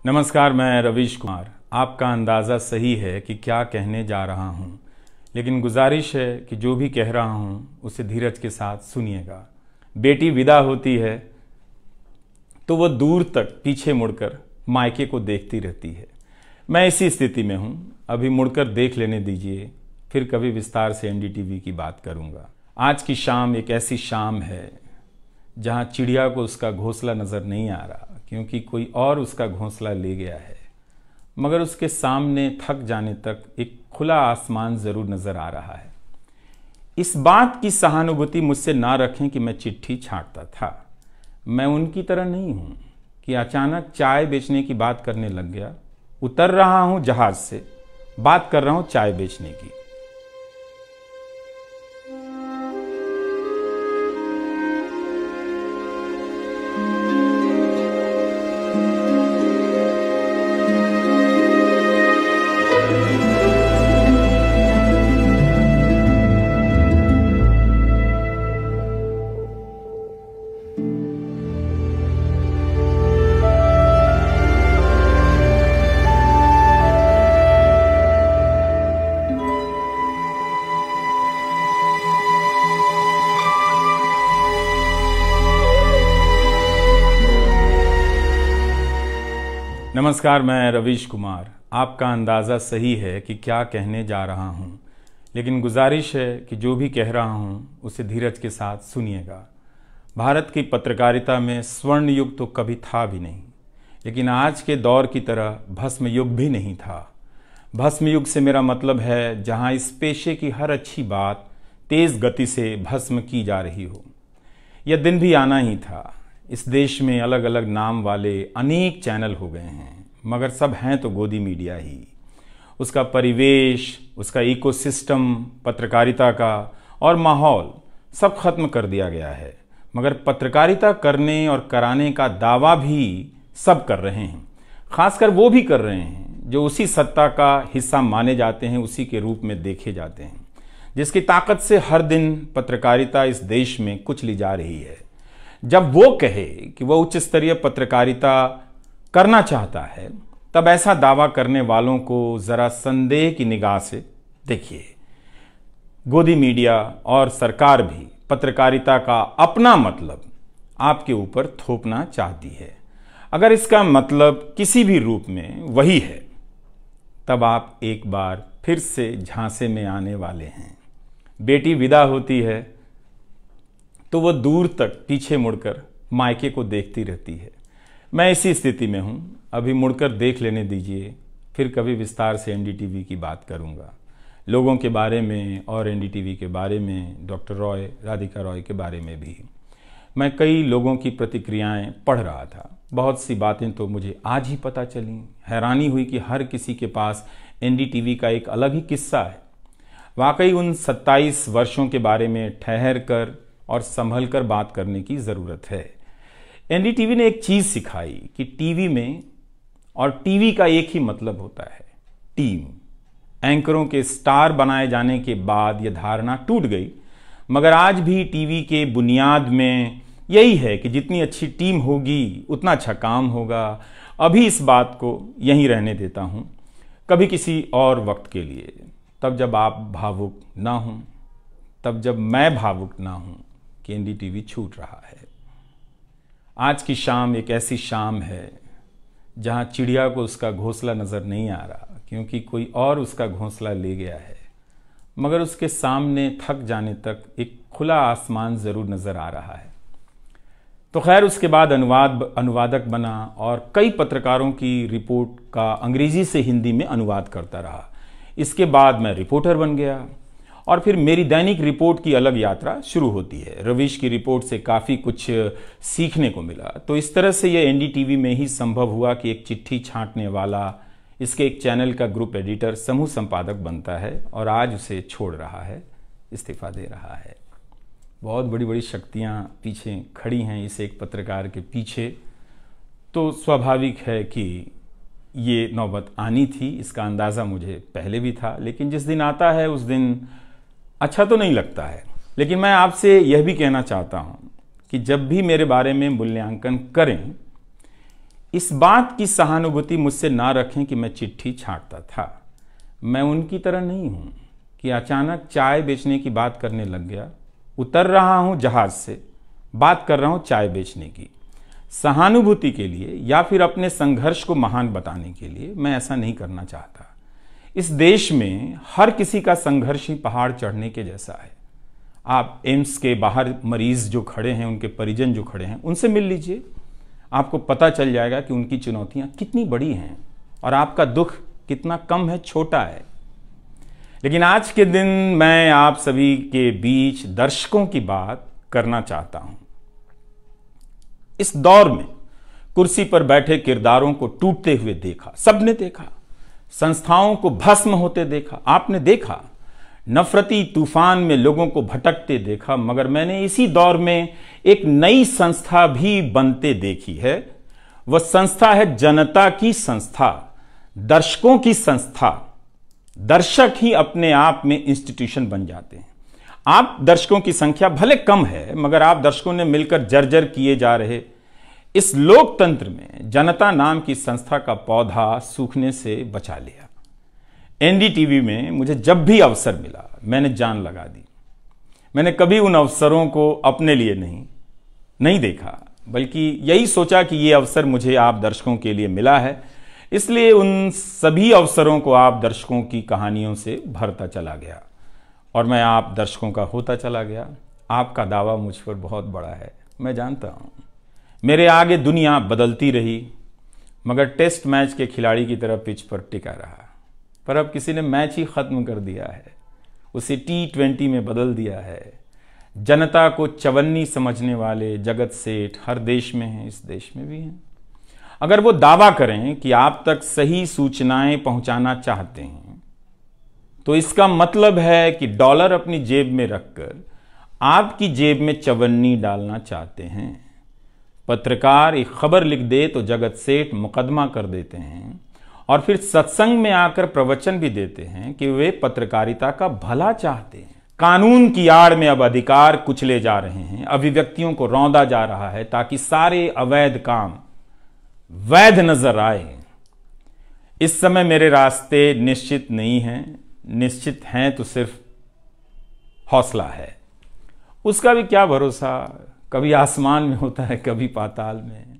नमस्कार, मैं रवीश कुमार। आपका अंदाज़ा सही है कि क्या कहने जा रहा हूँ, लेकिन गुजारिश है कि जो भी कह रहा हूँ उसे धीरज के साथ सुनिएगा। बेटी विदा होती है तो वो दूर तक पीछे मुड़कर मायके को देखती रहती है। मैं इसी स्थिति में हूँ, अभी मुड़कर देख लेने दीजिए, फिर कभी विस्तार से एनडीटीवी की बात करूँगा। आज की शाम एक ऐसी शाम है जहाँ चिड़िया को उसका घोंसला नज़र नहीं आ रहा, क्योंकि कोई और उसका घोंसला ले गया है, मगर उसके सामने थक जाने तक एक खुला आसमान जरूर नजर आ रहा है। इस बात की सहानुभूति मुझसे ना रखें कि मैं चिट्ठी छांटता था। मैं उनकी तरह नहीं हूं कि अचानक चाय बेचने की बात करने लग गया। उतर रहा हूं जहाज से, बात कर रहा हूं चाय बेचने की। नमस्कार, मैं रवीश कुमार। आपका अंदाज़ा सही है कि क्या कहने जा रहा हूँ, लेकिन गुजारिश है कि जो भी कह रहा हूँ उसे धीरज के साथ सुनिएगा। भारत की पत्रकारिता में स्वर्ण युग तो कभी था भी नहीं, लेकिन आज के दौर की तरह भस्म युग भी नहीं था। भस्म युग से मेरा मतलब है जहाँ इस पेशे की हर अच्छी बात तेज़ गति से भस्म की जा रही हो। यह दिन भी आना ही था। इस देश में अलग अलग नाम वाले अनेक चैनल हो गए हैं, मगर सब हैं तो गोदी मीडिया ही। उसका परिवेश, उसका इकोसिस्टम, पत्रकारिता का और माहौल सब खत्म कर दिया गया है, मगर पत्रकारिता करने और कराने का दावा भी सब कर रहे हैं। खासकर वो भी कर रहे हैं जो उसी सत्ता का हिस्सा माने जाते हैं, उसी के रूप में देखे जाते हैं, जिसकी ताकत से हर दिन पत्रकारिता इस देश में कुचली जा रही है। जब वो कहे कि वह उच्च स्तरीय पत्रकारिता करना चाहता है, तब ऐसा दावा करने वालों को जरा संदेह की निगाह से देखिए। गोदी मीडिया और सरकार भी पत्रकारिता का अपना मतलब आपके ऊपर थोपना चाहती है। अगर इसका मतलब किसी भी रूप में वही है, तब आप एक बार फिर से झांसे में आने वाले हैं। बेटी विदा होती है तो वो दूर तक पीछे मुड़कर मायके को देखती रहती है। मैं इसी स्थिति में हूँ, अभी मुड़कर देख लेने दीजिए, फिर कभी विस्तार से एनडीटीवी की बात करूँगा। लोगों के बारे में और एनडीटीवी के बारे में, डॉक्टर रॉय, राधिका रॉय के बारे में भी मैं कई लोगों की प्रतिक्रियाएं पढ़ रहा था। बहुत सी बातें तो मुझे आज ही पता चली। हैरानी हुई कि हर किसी के पास एनडीटीवी का एक अलग ही किस्सा है। वाकई उन 27 वर्षों के बारे में ठहर कर और संभल कर बात करने की ज़रूरत है। एनडीटीवी ने एक चीज़ सिखाई कि टीवी में और टीवी का एक ही मतलब होता है, टीम। एंकरों के स्टार बनाए जाने के बाद यह धारणा टूट गई, मगर आज भी टीवी के बुनियाद में यही है कि जितनी अच्छी टीम होगी उतना अच्छा काम होगा। अभी इस बात को यहीं रहने देता हूँ, कभी किसी और वक्त के लिए, तब जब आप भावुक ना हों, तब जब मैं भावुक ना हूँ कि एनडीटीवी छूट रहा है। आज की शाम एक ऐसी शाम है जहाँ चिड़िया को उसका घोंसला नज़र नहीं आ रहा, क्योंकि कोई और उसका घोंसला ले गया है, मगर उसके सामने थक जाने तक एक खुला आसमान ज़रूर नज़र आ रहा है। तो खैर, उसके बाद अनुवादक बना और कई पत्रकारों की रिपोर्ट का अंग्रेजी से हिंदी में अनुवाद करता रहा। इसके बाद मैं रिपोर्टर बन गया और फिर मेरी दैनिक रिपोर्ट की अलग यात्रा शुरू होती है। रवीश की रिपोर्ट से काफ़ी कुछ सीखने को मिला। तो इस तरह से यह एनडीटीवी में ही संभव हुआ कि एक चिट्ठी छांटने वाला इसके एक चैनल का ग्रुप एडिटर, समूह संपादक बनता है और आज उसे छोड़ रहा है, इस्तीफा दे रहा है। बहुत बड़ी बड़ी शक्तियाँ पीछे खड़ी हैं इस एक पत्रकार के पीछे। तो स्वाभाविक है कि ये नौबत आनी थी, इसका अंदाज़ा मुझे पहले भी था, लेकिन जिस दिन आता है उस दिन अच्छा तो नहीं लगता है। लेकिन मैं आपसे यह भी कहना चाहता हूं कि जब भी मेरे बारे में मूल्यांकन करें, इस बात की सहानुभूति मुझसे ना रखें कि मैं चिट्ठी छांटता था। मैं उनकी तरह नहीं हूं कि अचानक चाय बेचने की बात करने लग गया। उतर रहा हूं जहाज से, बात कर रहा हूं चाय बेचने की। सहानुभूति के लिए या फिर अपने संघर्ष को महान बताने के लिए मैं ऐसा नहीं करना चाहता। इस देश में हर किसी का संघर्ष ही पहाड़ चढ़ने के जैसा है। आप एम्स के बाहर मरीज जो खड़े हैं, उनके परिजन जो खड़े हैं, उनसे मिल लीजिए। आपको पता चल जाएगा कि उनकी चुनौतियां कितनी बड़ी हैं और आपका दुख कितना कम है, छोटा है। लेकिन आज के दिन मैं आप सभी के बीच दर्शकों की बात करना चाहता हूं। इस दौर में कुर्सी पर बैठे किरदारों को टूटते हुए देखा, सबने देखा। संस्थाओं को भस्म होते देखा, आपने देखा। नफरती तूफान में लोगों को भटकते देखा। मगर मैंने इसी दौर में एक नई संस्था भी बनते देखी है। वह संस्था है जनता की संस्था, दर्शकों की संस्था। दर्शक ही अपने आप में इंस्टीट्यूशन बन जाते हैं। आप दर्शकों की संख्या भले कम है, मगर आप दर्शकों ने मिलकर जर्जर किए जा रहे इस लोकतंत्र में जनता नाम की संस्था का पौधा सूखने से बचा लिया। एनडीटीवी में मुझे जब भी अवसर मिला मैंने जान लगा दी। मैंने कभी उन अवसरों को अपने लिए नहीं देखा, बल्कि यही सोचा कि ये अवसर मुझे आप दर्शकों के लिए मिला है, इसलिए उन सभी अवसरों को आप दर्शकों की कहानियों से भरता चला गया और मैं आप दर्शकों का होता चला गया। आपका दावा मुझ पर बहुत बड़ा है, मैं जानता हूं। मेरे आगे दुनिया बदलती रही, मगर टेस्ट मैच के खिलाड़ी की तरह पिच पर टिका रहा। पर अब किसी ने मैच ही खत्म कर दिया है, उसे T20 में बदल दिया है। जनता को चवन्नी समझने वाले जगत सेठ हर देश में हैं, इस देश में भी हैं। अगर वो दावा करें कि आप तक सही सूचनाएं पहुंचाना चाहते हैं, तो इसका मतलब है कि डॉलर अपनी जेब में रखकर आपकी जेब में चवन्नी डालना चाहते हैं। पत्रकार एक खबर लिख दे तो जगत सेठ मुकदमा कर देते हैं और फिर सत्संग में आकर प्रवचन भी देते हैं कि वे पत्रकारिता का भला चाहते हैं। कानून की आड़ में अब अधिकार कुचले जा रहे हैं, अभिव्यक्तियों को रौंदा जा रहा है ताकि सारे अवैध काम वैध नजर आए। इस समय मेरे रास्ते निश्चित नहीं हैं, निश्चित हैं तो सिर्फ हौसला है। उसका भी क्या भरोसा, कभी आसमान में होता है, कभी पाताल में।